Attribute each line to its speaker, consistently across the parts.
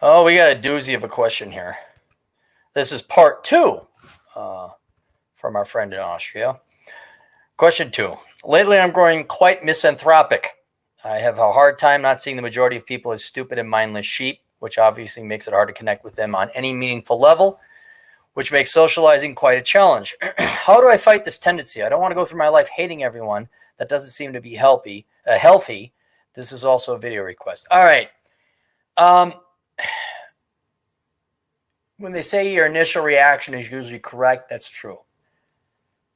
Speaker 1: Oh, we got a doozy of a question here. This is part two uh, from our friend in Austria. Question two. Lately, I'm growing quite misanthropic. I have a hard time not seeing the majority of people as stupid and mindless sheep, which obviously makes it hard to connect with them on any meaningful level, which makes socializing quite a challenge. How do I fight this tendency? I don't want to go through my life hating everyone. That doesn't seem to be healthy. Healthy. This is also a video request. All right. Um, when they say your initial reaction is usually correct, that's true.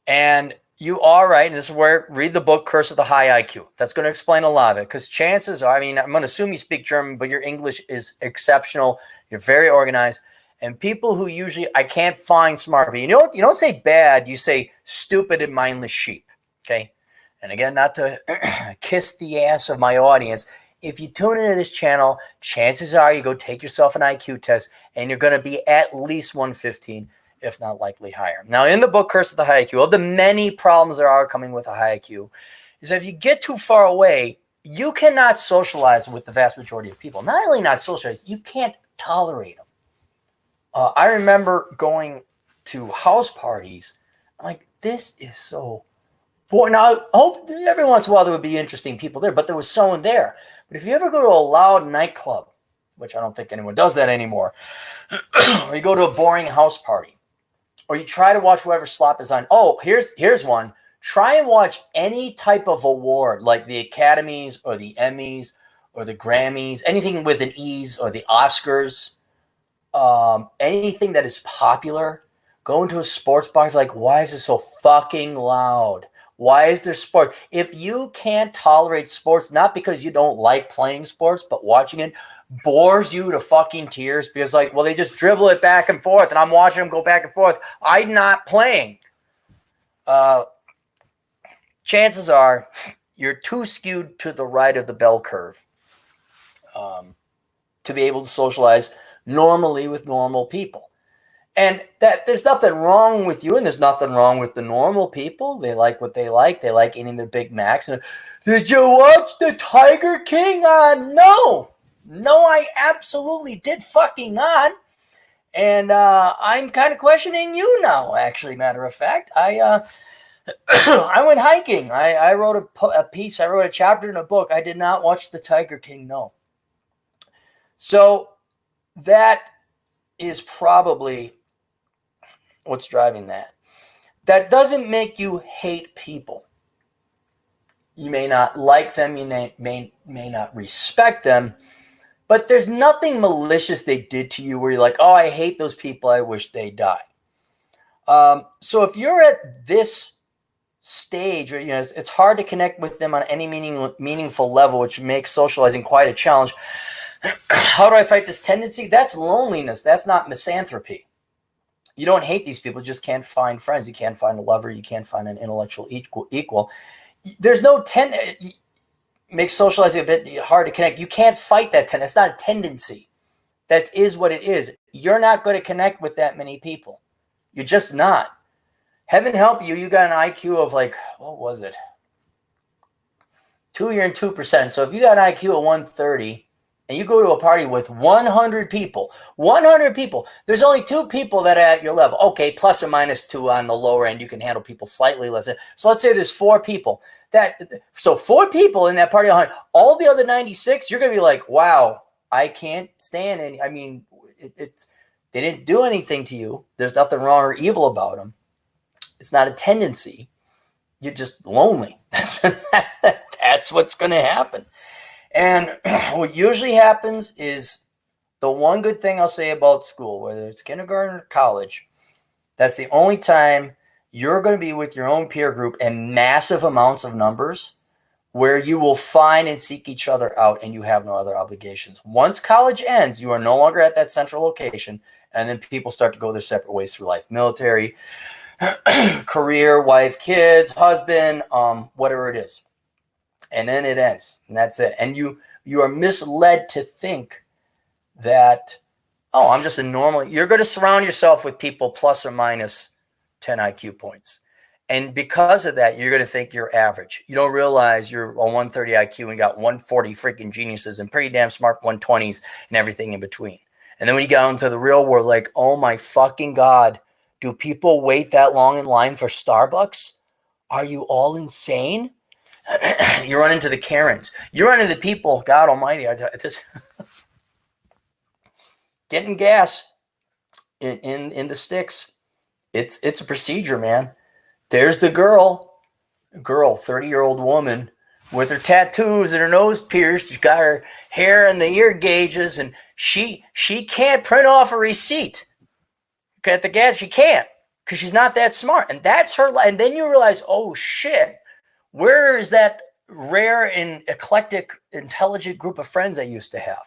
Speaker 1: And you are right. And this is where read the book Curse of the High IQ. That's going to explain a lot of it. Because chances are, I'm going to assume you speak German, but your English is exceptional. You're very organized. And people who usually, I can't find smart people. You don't say bad, you say stupid and mindless sheep. Okay. And again, not to kiss the ass of my audience. If you tune into this channel, chances are you go take yourself an IQ test and you're going to be at least 115, if not likely higher. Now, in the book Curse of the High IQ, of the many problems there are coming with a high IQ, is that if you get too far away, you cannot socialize with the vast majority of people. Not only not socialize, you can't tolerate them. I remember going to house parties. I'm like, this is so boring. Now, every once in a while there would be interesting people there, but there was someone there. But if you ever go to a loud nightclub, which I don't think anyone does that anymore, or you go to a boring house party, or you try to watch whatever slop is on. Oh, here's one. Try and watch any type of award, like the Academies or the Emmys or the Grammys, anything with an E's, or the Oscars, anything that is popular. Go into a sports bar, like, why is it so fucking loud? Why is there sport? If you can't tolerate sports, not because you don't like playing sports, but watching it bores you to fucking tears because, like, well, they just dribble it back and forth, and I'm watching them go back and forth. I'm not playing. Chances are you're too skewed to the right of the bell curve to be able to socialize normally with normal people. And that there's nothing wrong with you, and there's nothing wrong with the normal people. They like what they like. They like eating their Big Macs. And, did you watch the Tiger King on? No, I absolutely did fucking not. And I'm kind of questioning you now. Actually, matter of fact, I went hiking. I wrote a piece. I wrote a chapter in a book. I did not watch the Tiger King. No. So that is probably what's driving that. That doesn't make you hate people. You may not like them, you may not respect them, but there's nothing malicious they did to you where you're like, oh, I hate those people, I wish they die. So if you're at this stage where it's hard to connect with them on any meaningful level, which makes socializing quite a challenge, how do I fight this tendency? That's loneliness. That's not misanthropy. You don't hate these people, you just can't find friends. You can't find a lover. You can't find an intellectual equal. There's no makes socializing a bit hard to connect. You can't fight that tendency. It's not a tendency. That is what it is. You're not going to connect with that many people. You're just not. Heaven help you. You got an IQ of like, what was it? 2, you're in 2%. So if you got an IQ of 130, and you go to a party with 100 people, there's only 2 people that are at your level. Okay, plus or minus 2 on the lower end. You can handle people slightly less. So let's say there's 4 people. So 4 people in that party, 100. All the other 96, you're going to be like, wow, I can't stand any. I mean, they didn't do anything to you. There's nothing wrong or evil about them. It's not a tendency. You're just lonely. That's what's going to happen. And what usually happens is the one good thing I'll say about school, whether it's kindergarten or college, that's the only time you're going to be with your own peer group in massive amounts of numbers where you will find and seek each other out and you have no other obligations. Once college ends, you are no longer at that central location, and then people start to go their separate ways through life. Military, career, wife, kids, husband, whatever it is. And then it ends, and that's it. And you are misled to think that, oh, I'm just a normal. You're going to surround yourself with people plus or minus 10 IQ points. And because of that, you're going to think you're average. You don't realize you're a 130 IQ and got 140 freaking geniuses and pretty damn smart 120s and everything in between. And then when you get out into the real world, like, oh my fucking God, do people wait that long in line for Starbucks? Are you all insane? You run into the Karens. You run into the people, God almighty, just getting gas in the sticks. It's a procedure, man. There's the girl, 30-year-old woman with her tattoos and her nose pierced. She's got her hair and the ear gauges, and she can't print off a receipt at the gas. She can't, because she's not that smart. And that's her. And then you realize, oh shit, where is that rare and eclectic, intelligent group of friends I used to have?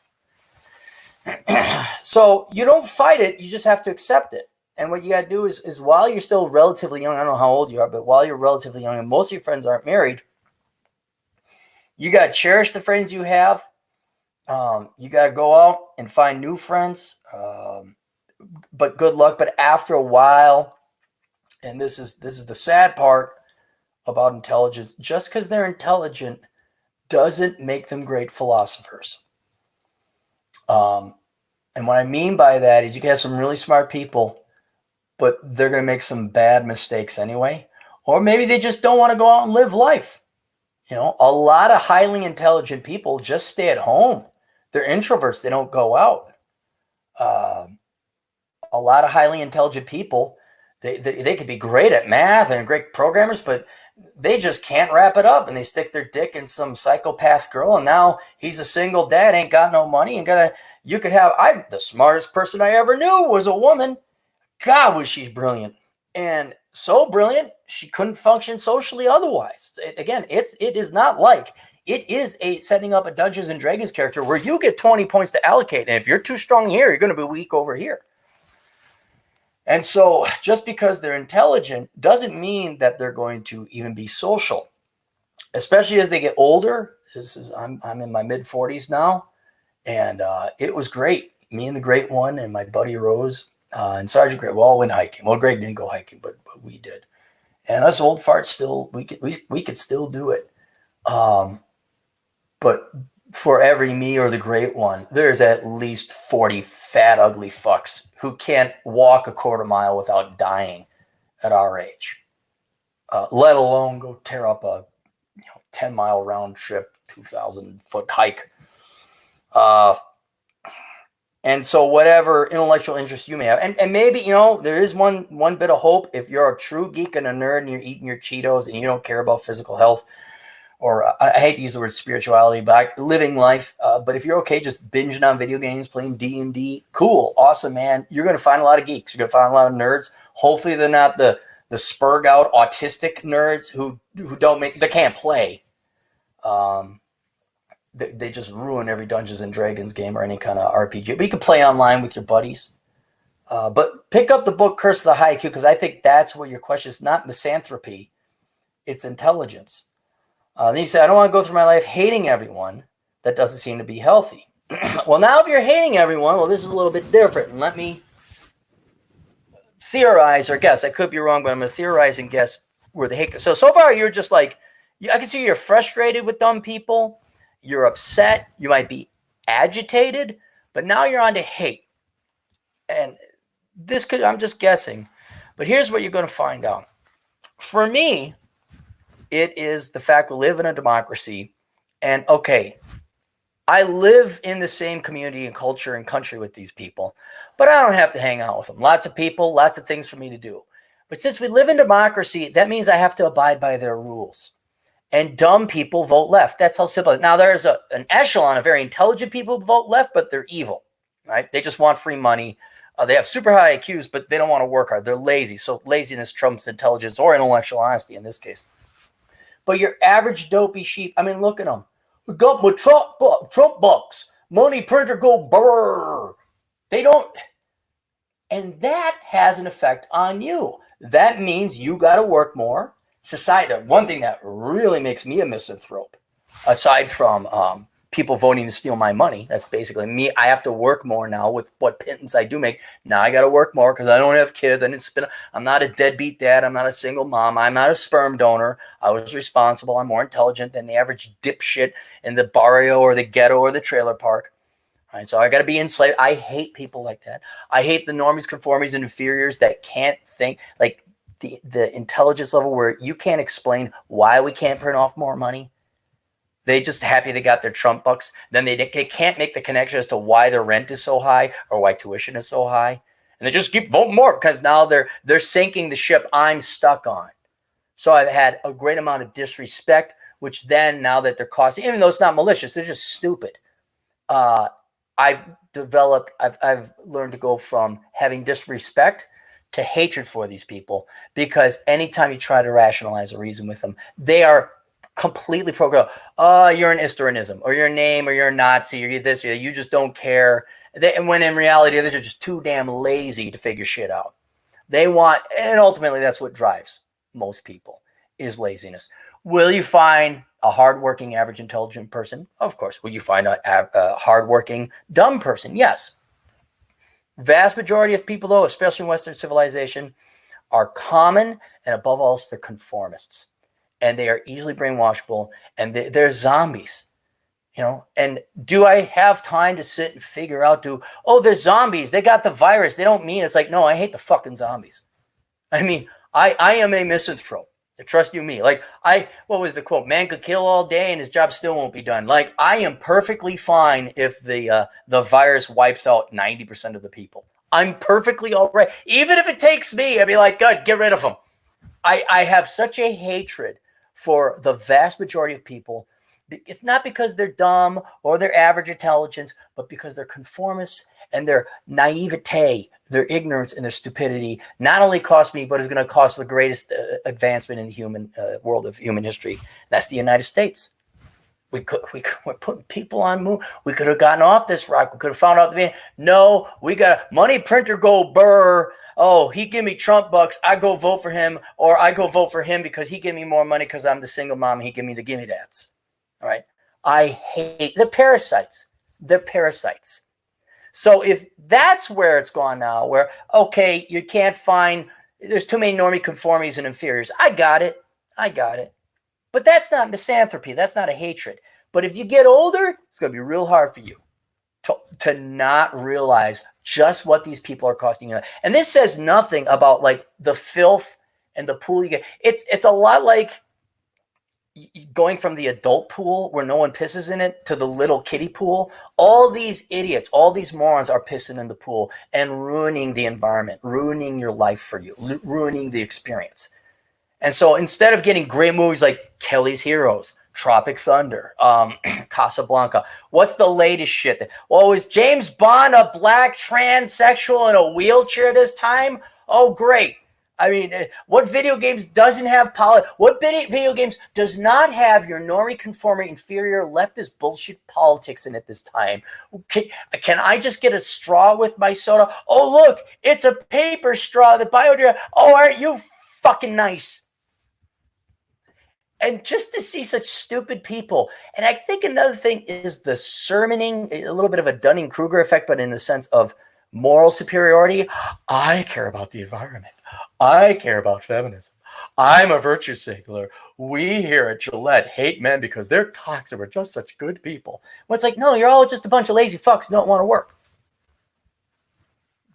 Speaker 1: So you don't fight it. You just have to accept it. And what you got to do is while you're still relatively young, I don't know how old you are, but while you're relatively young and most of your friends aren't married, you got to cherish the friends you have. You got to go out and find new friends. But good luck. But after a while, and this is the sad part about intelligence, just because they're intelligent doesn't make them great philosophers. And what I mean by that is you can have some really smart people, but they're going to make some bad mistakes anyway. Or maybe they just don't want to go out and live life. You know, a lot of highly intelligent people just stay at home. They're introverts. They don't go out. A lot of highly intelligent people, they could be great at math and great programmers, but they just can't wrap it up, and they stick their dick in some psychopath girl, and now he's a single dad, ain't got no money, and the smartest person I ever knew was a woman. God, was she brilliant. And so brilliant, she couldn't function socially otherwise. It is not like, it is setting up a Dungeons and Dragons character where you get 20 points to allocate, and if you're too strong here, you're going to be weak over here. And so just because they're intelligent doesn't mean that they're going to even be social, especially as they get older. I'm in my mid-40s now, and it was great. Me and the Great One and my buddy Rose and Sergeant Greg, we all went hiking. Well, Greg didn't go hiking, but we did. And us old farts still, we could still do it. But for every me or the Great One, there's at least 40 fat, ugly fucks who can't walk a quarter mile without dying at our age, let alone go tear up a 10-mile round trip, 2,000-foot hike. And so whatever intellectual interest you may have, and maybe, there is one bit of hope. If you're a true geek and a nerd and you're eating your Cheetos and you don't care about physical health, or I hate to use the word spirituality, but living life. But if you're okay just binging on video games, playing D&D, cool, awesome, man. You're going to find a lot of geeks. You're going to find a lot of nerds. Hopefully they're not the spurg out autistic nerds who they can't play. They just ruin every Dungeons and Dragons game or any kind of RPG. But you can play online with your buddies. But pick up the book Curse of the High IQ, because I think that's what your question is. Not misanthropy. It's intelligence. Then you say, I don't want to go through my life hating everyone. That doesn't seem to be healthy. Well, now if you're hating everyone, well, this is a little bit different. And let me theorize or guess. I could be wrong, but I'm going to theorize and guess where the hate. So far, you're just like, I can see you're frustrated with dumb people. You're upset. You might be agitated. But now you're on to hate. And I'm just guessing. But here's what you're going to find out. For me, it is the fact we live in a democracy, and okay, I live in the same community and culture and country with these people, but I don't have to hang out with them. Lots of people, lots of things for me to do. But since we live in democracy, that means I have to abide by their rules. And dumb people vote left. That's how simple it is. Now, there's an echelon of very intelligent people who vote left, but they're evil, right? They just want free money. They have super high IQs, but they don't want to work hard. They're lazy. So laziness trumps intelligence or intellectual honesty in this case. But your average dopey sheep, I mean, look at them. We got my Trump bucks. Money printer go brrr. They don't. And that has an effect on you. That means you got to work more. Society, one thing that really makes me a misanthrope, aside from people voting to steal my money, that's basically me. I have to work more now with what pittance I do make. Now I got to work more because I don't have kids. I'm not a deadbeat dad. I'm not a single mom. I'm not a sperm donor. I was responsible. I'm more intelligent than the average dipshit in the barrio or the ghetto or the trailer park. Right, so I got to be enslaved. I hate people like that. I hate the normies, conformies, and inferiors that can't think, like the intelligence level where you can't explain why we can't print off more money. They just happy they got their Trump bucks. Then they can't make the connection as to why their rent is so high or why tuition is so high, and they just keep voting more because now they're sinking the ship I'm stuck on. So I've had a great amount of disrespect, which then now that they're costing, even though it's not malicious, they're just stupid. I've learned to go from having disrespect to hatred for these people, because anytime you try to rationalize a reason with them, they are completely programmed. Oh, you're an Historianism, or you're a name, or you're a Nazi, or you're this, or you just don't care. And when in reality, they're just too damn lazy to figure shit out. They want, and ultimately that's what drives most people, is laziness. Will you find a hardworking, average, intelligent person? Of course. Will you find a hardworking, dumb person? Yes. Vast majority of people, though, especially in Western civilization, are common, and above all, they're conformists. And they are easily brainwashable, and they're zombies. And do I have time to sit and figure out, they're zombies, they got the virus, they don't mean, it's like, no, I hate the fucking zombies. I mean, I am a misanthrope. Trust you me. Like, what was the quote? Man could kill all day and his job still won't be done. Like, I am perfectly fine if the virus wipes out 90% of the people. I'm perfectly all right. Even if it takes me, I'd be like, good, get rid of them. I have such a hatred for the vast majority of people. It's not because they're dumb or their average intelligence, but because they're conformists, and their naivete, their ignorance, and their stupidity not only cost me, but is going to cost the greatest advancement in the human world of human history. That's the United States. We're putting people on moon. We could have gotten off this rock. We could have found out no, we got money printer go burr. Oh, he give me Trump bucks. I go vote for him, or I go vote for him because he give me more money because I'm the single mom and he give me the gimme dats. All right. I hate the parasites. They're parasites. So if that's where it's gone now, where, okay, you can't find, there's too many normie, conformies, and inferiors. I got it. But that's not misanthropy. That's not a hatred. But if you get older, it's going to be real hard for you to not realize just what these people are costing you. And this says nothing about like the filth and the pool you get. It's a lot like going from the adult pool where no one pisses in it to the little kiddie pool. All these idiots, all these morons are pissing in the pool and ruining the environment, ruining your life for you, ruining the experience. And so instead of getting great movies like Kelly's Heroes, Tropic Thunder, Casablanca, what's the latest shit? Was James Bond a black transsexual in a wheelchair this time? Oh, great. I mean, what video games doesn't have what video games does not have your normie, conforming, inferior, leftist bullshit politics in it this time? Can I just get a straw with my soda? Oh, look, it's a paper straw, the biodegradable. Oh, aren't you fucking nice? And just to see such stupid people. And I think another thing is the sermoning, a little bit of a Dunning-Kruger effect, but in the sense of moral superiority. I care about the environment. I care about feminism. I'm a virtue signaler. We here at Gillette hate men because they're toxic. We're just such good people. Well, it's like, no, you're all just a bunch of lazy fucks who don't want to work.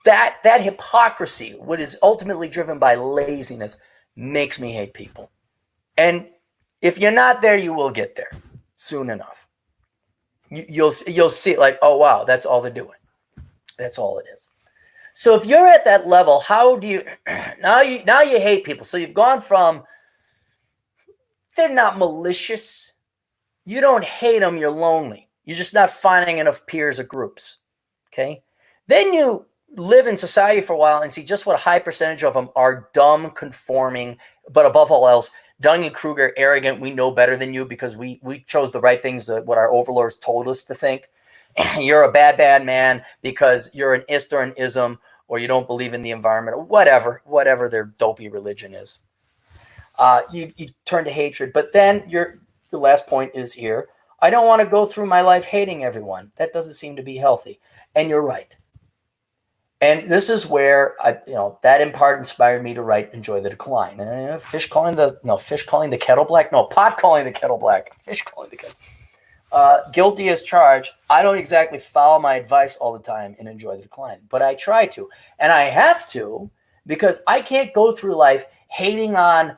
Speaker 1: That hypocrisy, what is ultimately driven by laziness, makes me hate people. And if you're not there, you will get there soon enough. You'll see like, oh, wow, that's all they're doing. That's all it is. So if you're at that level, how do you now you hate people? So you've gone from they're not malicious. You don't hate them, you're lonely. You're just not finding enough peers or groups. Okay? Then you live in society for a while and see just what a high percentage of them are dumb, conforming, but above all else, Dunning-Kruger, arrogant, we know better than you because we chose the right things, what our overlords told us to think. You're a bad man because you're an Eastern-ism or you don't believe in the environment, or whatever their dopey religion is. You turn to hatred. But then your last point is here. I don't want to go through my life hating everyone. That doesn't seem to be healthy. And you're right. And this is where that in part inspired me to write "Enjoy the Decline." And fish calling the kettle black. No, pot calling the kettle black. Fish calling the kettle. Guilty as charged. I don't exactly follow my advice all the time and enjoy the decline, but I try to. And I have to because I can't go through life hating on,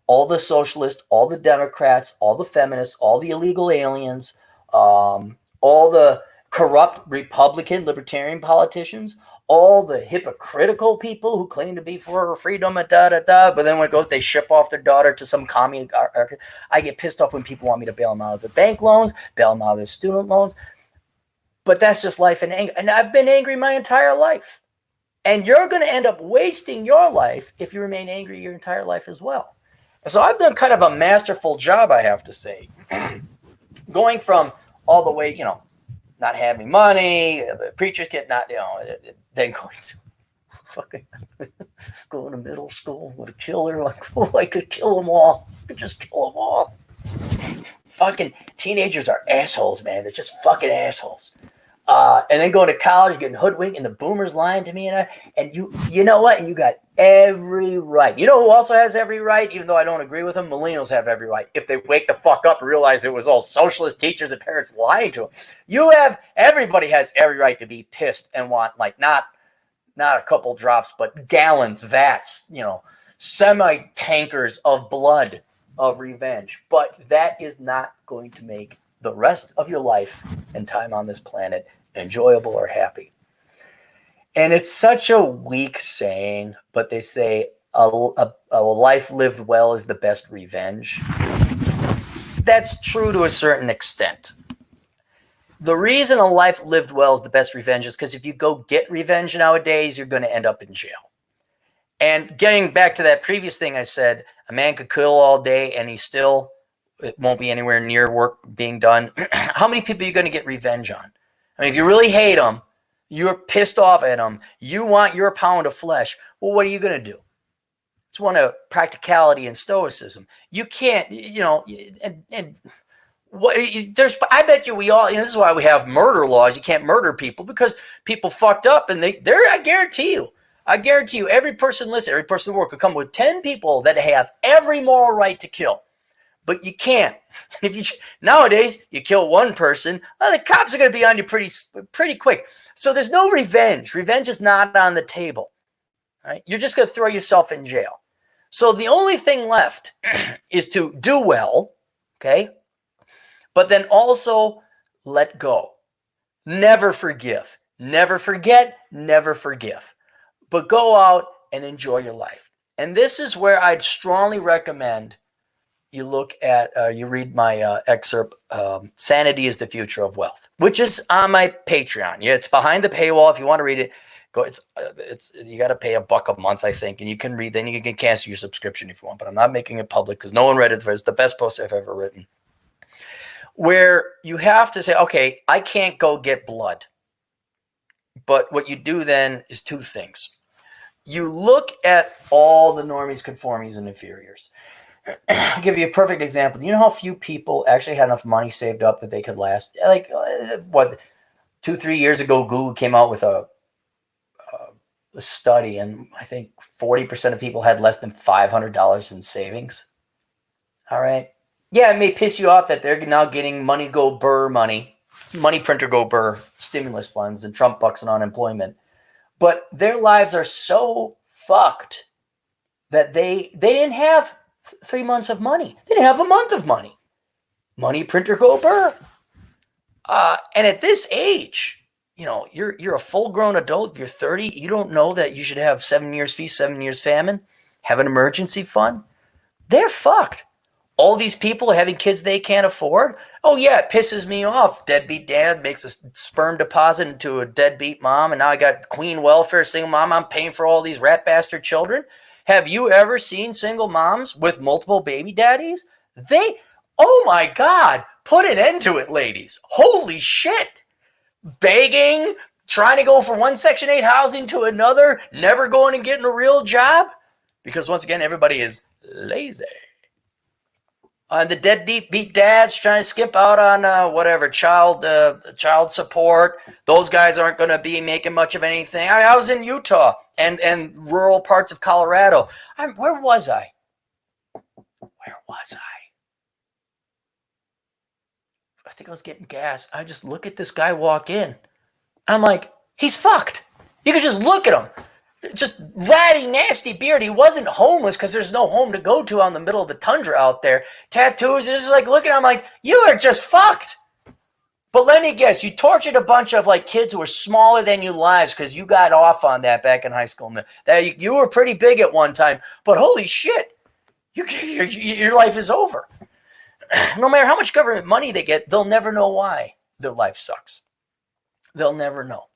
Speaker 1: all the socialists, all the Democrats, all the feminists, all the illegal aliens, all the corrupt Republican libertarian politicians, all the hypocritical people who claim to be for freedom and but then when it goes, they ship off their daughter to some commie. I get pissed off when people want me to bail them out of their bank loans, bail them out of their student loans. But that's just life and anger. And I've been angry my entire life. And you're going to end up wasting your life if you remain angry your entire life as well. And so I've done kind of a masterful job, I have to say, going from all the way, not having money, preachers get not, then going to fucking going to middle school with a killer. Like, I could kill them all. I could just kill them all. Fucking teenagers are assholes, man. They're just fucking assholes. And then going to college, getting hoodwinked, and the boomers lying to me, and you know what? And you got every right. You know who also has every right, even though I don't agree with them? Millennials have every right. If they wake the fuck up and realize it was all socialist teachers and parents lying to them, everybody has every right to be pissed and want, like, not a couple drops, but gallons, vats, semi-tankers of blood of revenge. But that is not going to make the rest of your life and time on this planet enjoyable or happy. And it's such a weak saying, but they say a life lived well is the best revenge. That's true to a certain extent. The reason a life lived well is the best revenge is because if you go get revenge nowadays, you're going to end up in jail. And getting back to that previous thing I said, a man could kill all day and it won't be anywhere near work being done. How many people are you going to get revenge on? I mean, if you really hate them, you're pissed off at them, you want your pound of flesh, well, what are you going to do? It's one of practicality and stoicism. You can't, I bet you we all, this is why we have murder laws. You can't murder people because people fucked up and I guarantee you, every person in the world could come with 10 people that have every moral right to kill. But you can't. Nowadays, you kill one person, well, the cops are going to be on you pretty quick. So there's no revenge. Revenge is not on the table. Right? You're just going to throw yourself in jail. So the only thing left is to do well, okay? But then also let go. Never forgive. Never forget. Never forgive. But go out and enjoy your life. And this is where I'd strongly recommend you look at, you read my excerpt, Sanity is the Future of Wealth, which is on my Patreon. Yeah, it's behind the paywall. If you want to read it, go. It's you got to pay $1 a month, I think, and you can read. Then you can cancel your subscription if you want. But I'm not making it public because no one read it. It's the best post I've ever written. Where you have to say, okay, I can't go get blood. But what you do then is two things. You look at all the normies, conformies, and inferiors. I'll give you a perfect example. Do you know how few people actually had enough money saved up that they could last? Like, 2-3 years ago, Google came out with a study, and I think 40% of people had less than $500 in savings. All right. Yeah, it may piss you off that they're now getting money printer go burr stimulus funds and Trump bucks and unemployment. But their lives are so fucked that they didn't have 3 months of money. They didn't have a month of money. Money printer go burr. And at this age, you're a full-grown adult. If you're 30, you don't know that you should have 7 years feast, 7 years famine, have an emergency fund. They're fucked. All these people having kids they can't afford. Oh, yeah, it pisses me off. Deadbeat dad makes a sperm deposit into a deadbeat mom, and now I got queen welfare, single mom. I'm paying for all these rat bastard children. Have you ever seen single moms with multiple baby daddies? Oh my God, put an end to it, ladies. Holy shit. Begging, trying to go from one Section 8 housing to another, never going and getting a real job. Because once again, everybody is lazy. The deadbeat dads trying to skimp out on child support. Those guys aren't going to be making much of anything. I was in Utah and rural parts of Colorado. Where was I? I think I was getting gas. I just look at this guy walk in. I'm like, he's fucked. You could just look at him. Just ratty, nasty beard. He wasn't homeless because there's no home to go to out in the middle of the tundra out there. Tattoos. It's just like looking at him like, you are just fucked. But let me guess, you tortured a bunch of like kids who were smaller than you lives because you got off on that back in high school. That you were pretty big at one time, but holy shit, your life is over. No matter how much government money they get, they'll never know why their life sucks. They'll never know.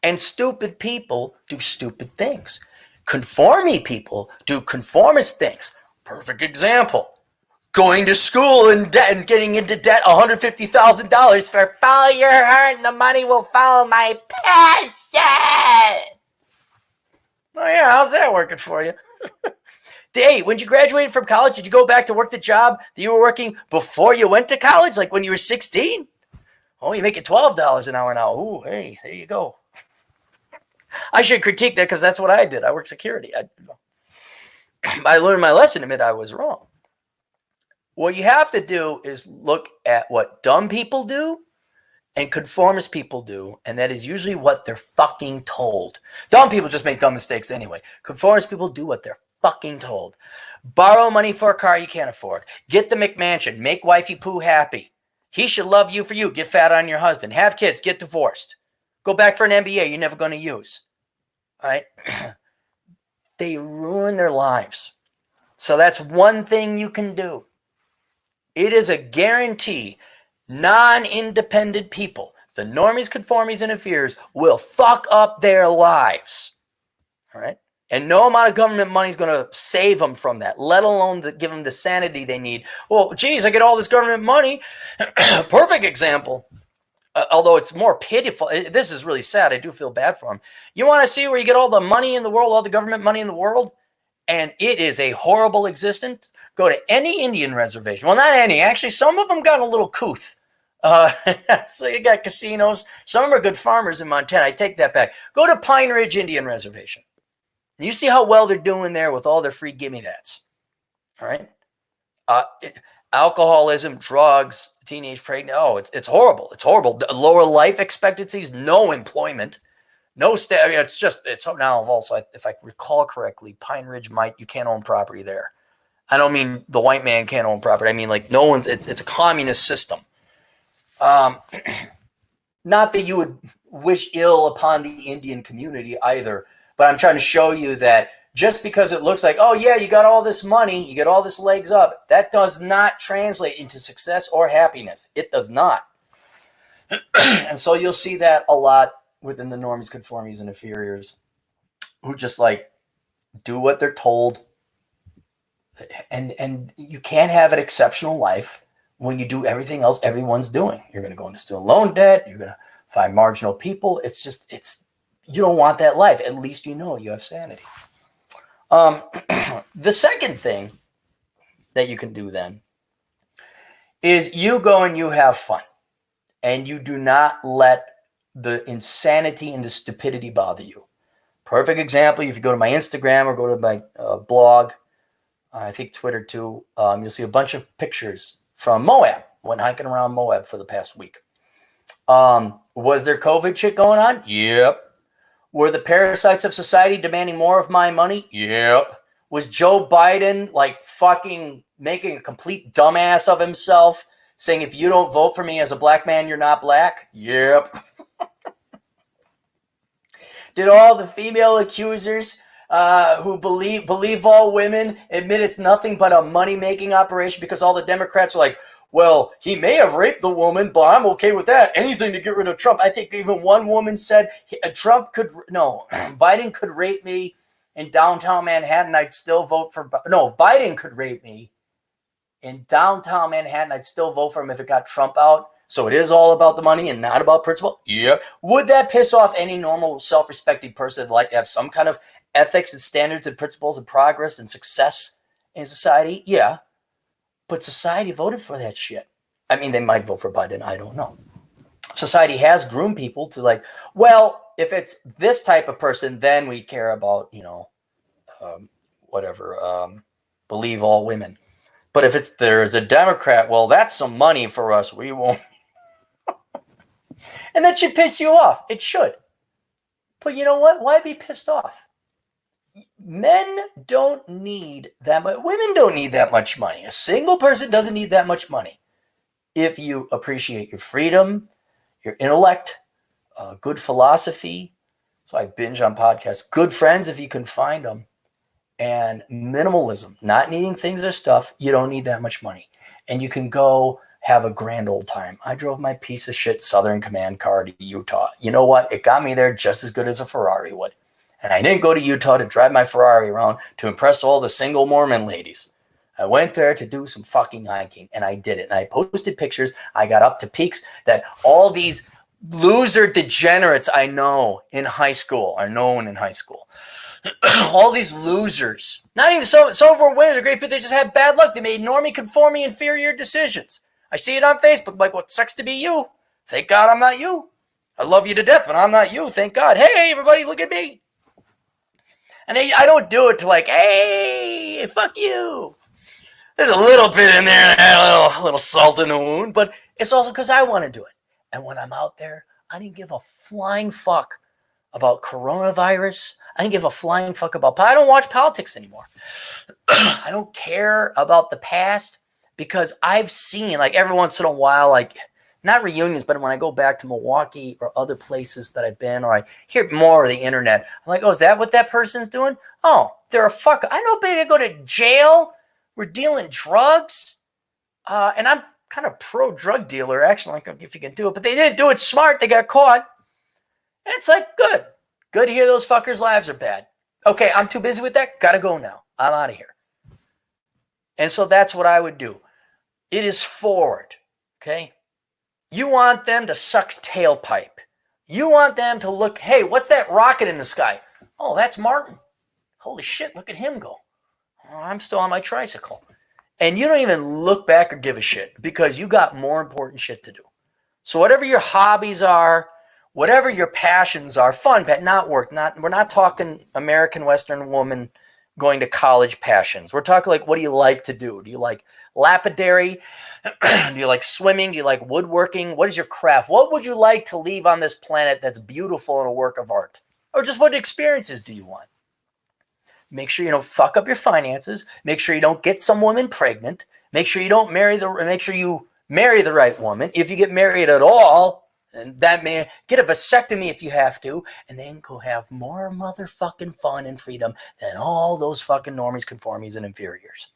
Speaker 1: And stupid people do stupid things. Conforming people do conformist things. Perfect example. Going to school in debt and getting into debt $150,000 for follow your heart and the money will follow my passion. Oh yeah, how's that working for you? Hey, when you graduated from college, did you go back to work the job that you were working before you went to college, like when you were 16? Oh, you're making $12 an hour now. Ooh, hey, there you go. I should critique that because that's what I did. I worked security. I learned my lesson, admit I was wrong. What you have to do is look at what dumb people do and conformist people do, and that is usually what they're fucking told. Dumb people just make dumb mistakes anyway. Conformist people do what they're fucking told. Borrow money for a car you can't afford. Get the McMansion. Make wifey poo happy. He should love you for you. Get fat on your husband. Have kids. Get divorced. Go back for an MBA you're never going to use. All right? They ruin their lives. So that's one thing you can do. It is a guarantee. Non-independent people, the normies, conformies, and inferiors, will fuck up their lives. All right? And no amount of government money is going to save them from that, let alone give them the sanity they need. Well, geez, I get all this government money. Perfect example. Although it's more pitiful. This is really sad. I do feel bad for them. You want to see where you get all the money in the world, all the government money in the world? And it is a horrible existence. Go to any Indian reservation. Well, not any. Actually, some of them got a little couth. So you got casinos. Some of them are good farmers in Montana. I take that back. Go to Pine Ridge Indian Reservation. You see how well they're doing there with all their free gimme-that's. All right? Alcoholism, drugs, teenage pregnancy. Oh, it's horrible. It's horrible. Lower life expectancies, no employment. No I mean, it's now also, if I recall correctly, Pine Ridge you can't own property there. I don't mean the white man can't own property. I mean, like, no one's, it's a communist system. Not that you would wish ill upon the Indian community either, but I'm trying to show you that just because it looks like, oh yeah, you got all this money, you got all this legs up, that does not translate into success or happiness. It does not. And so you'll see that a lot within the normies, conformies, and inferiors who just like do what they're told. And you can't have an exceptional life when you do everything else everyone's doing. You're going to go into student loan debt. You're going to find marginal people. You don't want that life. At least you know you have sanity. The second thing that you can do then is you go and you have fun. And you do not let the insanity and the stupidity bother you. Perfect example, if you go to my Instagram or go to my blog, I think Twitter too, you'll see a bunch of pictures from Moab. Went hiking around Moab for the past week. Was there COVID shit going on? Yep. Were the parasites of society demanding more of my money? Yep. Was Joe Biden like fucking making a complete dumbass of himself, saying if you don't vote for me as a black man, you're not black? Yep. Did all the female accusers who believe all women admit it's nothing but a money-making operation because all the Democrats are like, well, he may have raped the woman, but I'm okay with that. Anything to get rid of Trump. I think even one woman said Biden could rape me in downtown Manhattan. I'd still vote for, Biden could rape me in downtown Manhattan. I'd still vote for him if it got Trump out. So it is all about the money and not about principle? Yeah. Would that piss off any normal self-respecting person that'd like to have some kind of ethics and standards and principles and progress and success in society? Yeah. But society voted for that shit. I mean, they might vote for Biden. I don't know. Society has groomed people to like, well, if it's this type of person, then we care about, believe all women. But if there's a Democrat, well, that's some money for us. We won't. And that should piss you off. It should. But you know what? Why be pissed off? Men don't need that much. Women don't need that much money. A single person doesn't need that much money. If you appreciate your freedom, your intellect, good philosophy. So I binge on podcasts. Good friends, if you can find them. And minimalism, not needing things or stuff. You don't need that much money. And you can go have a grand old time. I drove my piece of shit Southern Command car to Utah. You know what? It got me there just as good as a Ferrari would. And I didn't go to Utah to drive my Ferrari around to impress all the single Mormon ladies. I went there to do some fucking hiking, and I did it. And I posted pictures. I got up to peaks that all these loser degenerates I know in high school are known in high school. All these losers, not even some of them winners are great, but they just had bad luck. They made normie, conforming, inferior decisions. I see it on Facebook. I'm like, well, it sucks to be you. Thank God I'm not you. I love you to death, but I'm not you. Thank God. Hey, everybody, look at me. And I don't do it to like, hey, fuck you. There's a little bit in there, a little salt in the wound, but it's also because I want to do it. And when I'm out there, I didn't give a flying fuck about coronavirus. I didn't give a flying fuck about. I don't watch politics anymore. I don't care about the past because I've seen, like, every once in a while, like, not reunions, but when I go back to Milwaukee or other places that I've been, or I hear more of the internet, I'm like, oh, is that what that person's doing? Oh, they're a fucker. I know, baby, they go to jail. We're dealing drugs. And I'm kind of pro-drug dealer, actually, like, if you can do it. But they didn't do it smart. They got caught. And it's like, good. Good to hear those fuckers' lives are bad. Okay, I'm too busy with that. Gotta go now. I'm out of here. And so that's what I would do. It is forward, okay? You want them to suck tailpipe. You want them to look, hey, what's that rocket in the sky? Oh, that's Martin. Holy shit, look at him go. Oh, I'm still on my tricycle. And you don't even look back or give a shit because you got more important shit to do. So whatever your hobbies are, whatever your passions are, fun, not work. We're not talking American Western woman going to college passions. We're talking like, what do you like to do? Do you like lapidary? Do you like swimming? Do you like woodworking? What is your craft? What would you like to leave on this planet that's beautiful and a work of art? Or just what experiences do you want? Make sure you don't fuck up your finances. Make sure you don't get some woman pregnant. Make sure you don't make sure you marry the right woman. If you get married at all, and that may get a vasectomy if you have to, and then go have more motherfucking fun and freedom than all those fucking normies, conformies, and inferiors.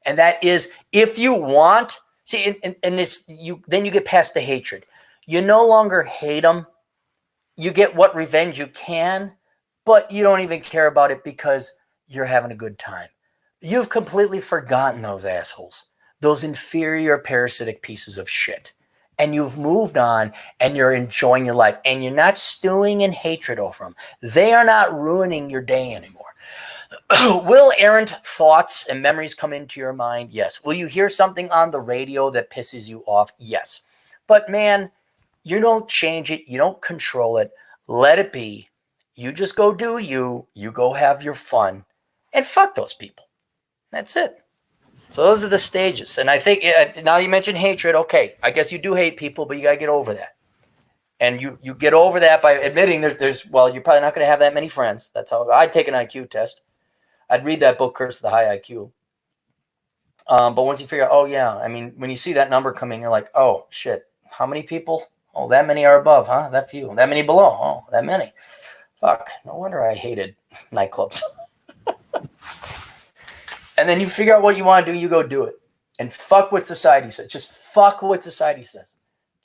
Speaker 1: And that is, if you want, see, and this, then you get past the hatred. You no longer hate them. You get what revenge you can, but you don't even care about it because you're having a good time. You've completely forgotten those assholes, those inferior parasitic pieces of shit. And you've moved on and you're enjoying your life and you're not stewing in hatred over them. They are not ruining your day anymore. Will errant thoughts and memories come into your mind? Yes. Will you hear something on the radio that pisses you off? Yes. But man, you don't change it. You don't control it. Let it be. You just go do you. You go have your fun. And fuck those people. That's it. So those are the stages. And I think, now you mentioned hatred, okay, I guess you do hate people, but you got to get over that. And you get over that by admitting well, you're probably not going to have that many friends. That's how I'd take an IQ test. I'd read that book, Curse of the High IQ. But once you figure out, oh yeah, I mean, when you see that number coming, you're like, oh shit, how many people? Oh, that many are above, huh? That few. That many below. Oh, that many. Fuck, no wonder I hated nightclubs. And then you figure out what you want to do, you go do it. And fuck what society says. Just fuck what society says.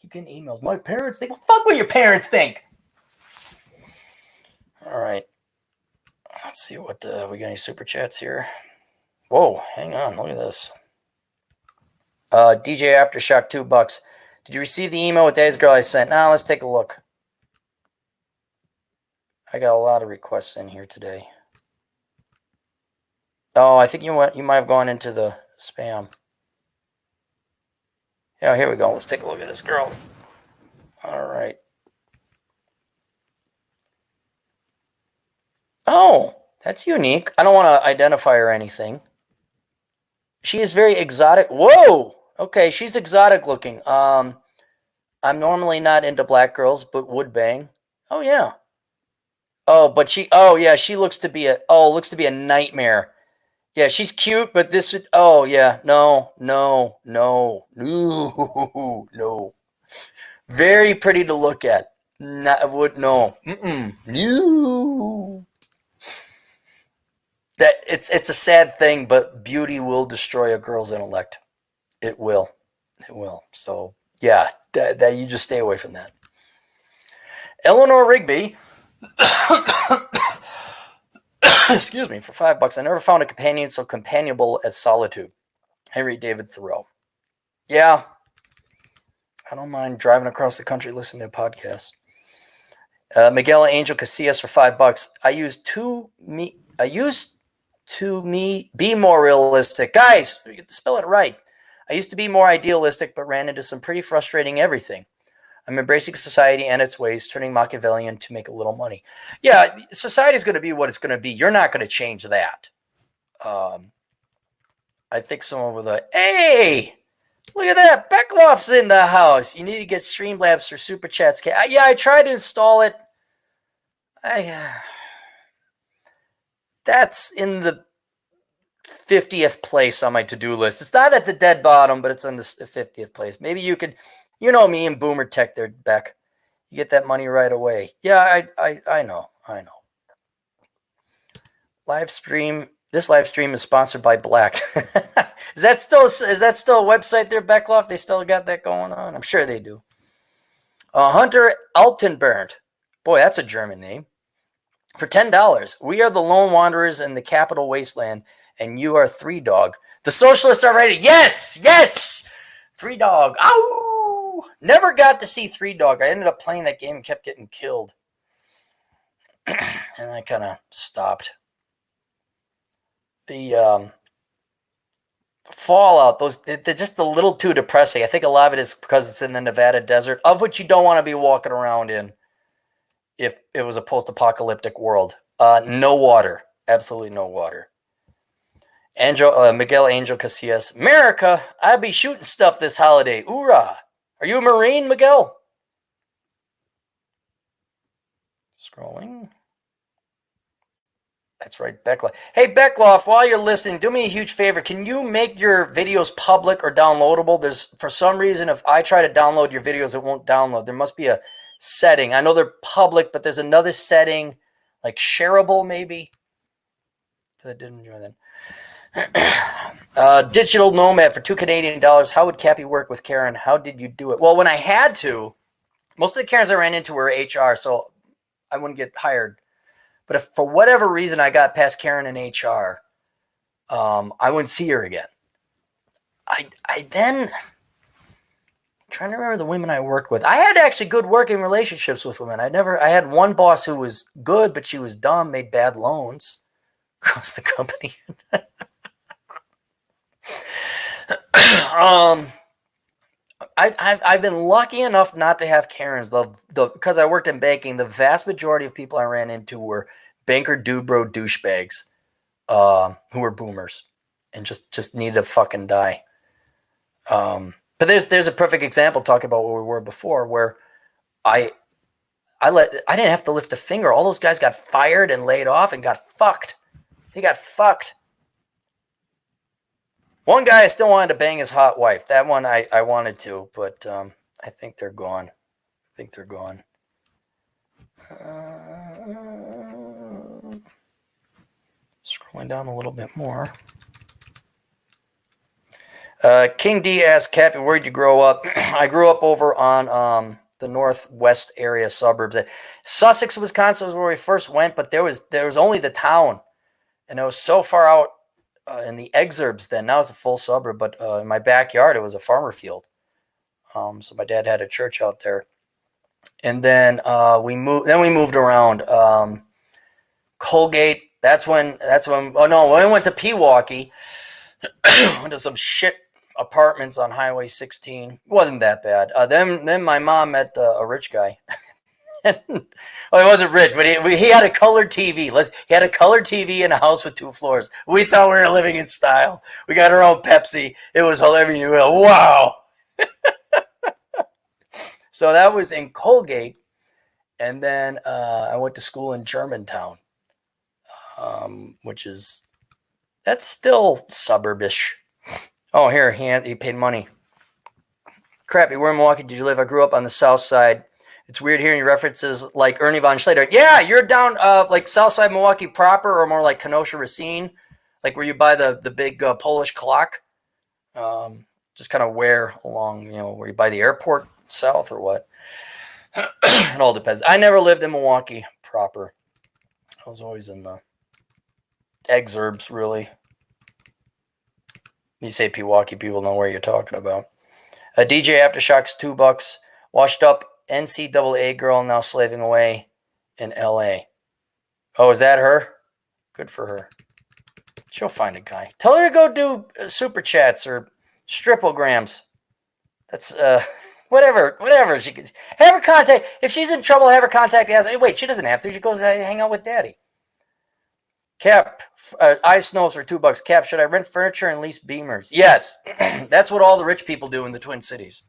Speaker 1: Keep getting emails. My parents think, well, fuck what your parents think. All right. Let's see what we got any super chats here. Whoa, hang on. Look at this. DJ Aftershock, $2. Did you receive the email with Days Girl I sent? Now let's take a look. I got a lot of requests in here today. Oh, I think you might have gone into the spam. Yeah, here we go. Let's take a look at this girl. All right. Oh, that's unique. I don't want to identify or anything. She is very exotic. Whoa. Okay, she's exotic looking. I'm normally not into black girls, but would bang. Oh yeah. Oh, but she. Oh yeah, she looks to be a. Oh, looks to be a nightmare. Yeah, she's cute, but this. Oh yeah, no, no, no, no, no. Very pretty to look at. Not would no. Mm-mm. No. That it's a sad thing, but beauty will destroy a girl's intellect. It will. It will. So yeah, that you just stay away from that. Eleanor Rigby, excuse me, for $5. I never found a companion so companionable as solitude. Henry David Thoreau. Yeah, I don't mind driving across the country listening to podcasts. Miguel Angel Casillas for $5. I used to be more realistic. Guys, you spell it right. I used to be more idealistic, but ran into some pretty frustrating everything. I'm embracing society and its ways, turning Machiavellian to make a little money. Yeah, society is going to be what it's going to be. You're not going to change that. I think someone with a, hey, look at that. Beckloff's in the house. You need to get Streamlabs or Super Chats. Yeah, I tried to install it. That's in the 50th place on my to-do list. It's not at the dead bottom, but it's on the 50th place. Maybe you could, you know me and Boomer Tech there, Beck. You get that money right away. Yeah, I know. This live stream is sponsored by Black. Is that still a website there, Beckloff? They still got that going on? I'm sure they do. Hunter Altenbernd. Boy, that's a German name. For $10, we are the lone wanderers in the capital wasteland, and you are Three Dog. The socialists are ready. Yes! Three Dog. Ow! Never got to see Three Dog. I ended up playing that game and kept getting killed. And I kind of stopped. The Fallout, they're just a little too depressing. I think a lot of it is because it's in the Nevada desert, of which you don't want to be walking around in if it was a post-apocalyptic world. No water. Absolutely no water. Miguel Angel Casillas. America, I'll be shooting stuff this holiday. Hoorah. Are you a Marine, Miguel? Scrolling. That's right, Beckloff. Hey, Beckloff, while you're listening, do me a huge favor. Can you make your videos public or downloadable? There's, for some reason, if I try to download your videos, it won't download. There must be a setting. I know they're public, but there's another setting, like shareable, maybe. So I didn't enjoy that. Digital Nomad for $2 Canadian. How would Cappy work with Karen? How did you do it? Well, when I had to, most of the Karens I ran into were HR, so I wouldn't get hired. But if for whatever reason I got past Karen in HR, I wouldn't see her again. I then, I'm trying to remember the women I worked with. I had actually good working relationships with women. I had one boss who was good, but she was dumb, made bad loans across the company. I've been lucky enough not to have Karens. Because I worked in banking, the vast majority of people I ran into were banker Dubro douchebags who were boomers and just needed to fucking die. But there's a perfect example talking about what we were before, where I didn't have to lift a finger. All those guys got fired and laid off and got fucked. They got fucked. One guy I still wanted to bang his hot wife. That one I wanted to, but I think they're gone. Scrolling down a little bit more. King D asked, Cappy, where'd you grow up? I grew up over on the northwest area suburbs. Sussex, Wisconsin was where we first went, but there was only the town. And it was so far out in the exurbs then. Now it's a full suburb, but in my backyard, it was a farmer field. So my dad had a church out there. And then we moved around. Colgate, when I went to Pewaukee, went to some shit apartments on Highway 16. It wasn't that bad. Then my mom met a rich guy. Well, he wasn't rich, but he had a colored TV. He had a colored TV in a house with 2 floors. We thought we were living in style. We got our own Pepsi. It was hilarious. We were like, wow. So that was in Colgate. And then I went to school in Germantown, which is, that's still suburbish. Oh, here, he paid money. Crappy, where in Milwaukee did you live? I grew up on the south side. It's weird hearing references like Ernie Von Schlater. Yeah, you're down like south side Milwaukee proper, or more like Kenosha, Racine, like where you buy the big Polish clock. Just kind of where along, where you buy the airport south or what. It all depends. I never lived in Milwaukee proper. I was always in the exurbs, really. You say Pewaukee, people know where you're talking about. A DJ Aftershocks, $2. Washed up NCAA girl now slaving away in LA. Oh, is that her? Good for her. She'll find a guy. Tell her to go do super chats or stripograms. That's whatever. She could have her contact. If she's in trouble, have her contact. Wait, she doesn't have to. She goes hang out with Daddy. Cap, Ice Snows for $2. Cap, should I rent furniture and lease Beamers? Yes, that's what all the rich people do in the Twin Cities.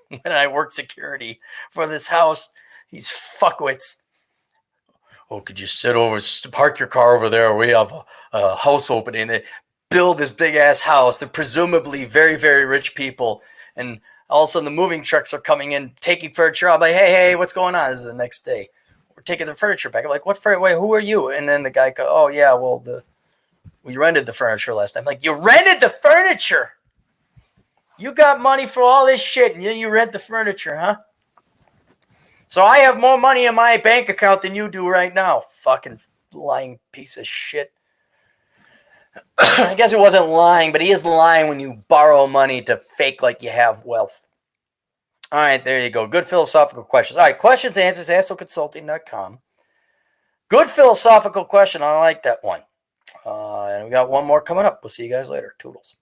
Speaker 1: When I worked security for this house, these fuckwits. Oh, could you park your car over there? We have a house opening. They build this big ass house. They're presumably very, very rich people. And all of a sudden the moving trucks are coming in, taking furniture. I'm like, hey, what's going on? This is the next day. We're taking the furniture back. I'm like, wait, who are you? And then the guy goes, oh yeah, well, we rented the furniture last time. I'm like, you rented the furniture? You got money for all this shit, and you rent the furniture, huh? So I have more money in my bank account than you do right now. Fucking lying piece of shit. I guess it wasn't lying, but he is lying when you borrow money to fake like you have wealth. All right, there you go. Good philosophical questions. All right, questions and answers, astroconsulting.com. Good philosophical question. I like that one. And we got one more coming up. We'll see you guys later. Toodles.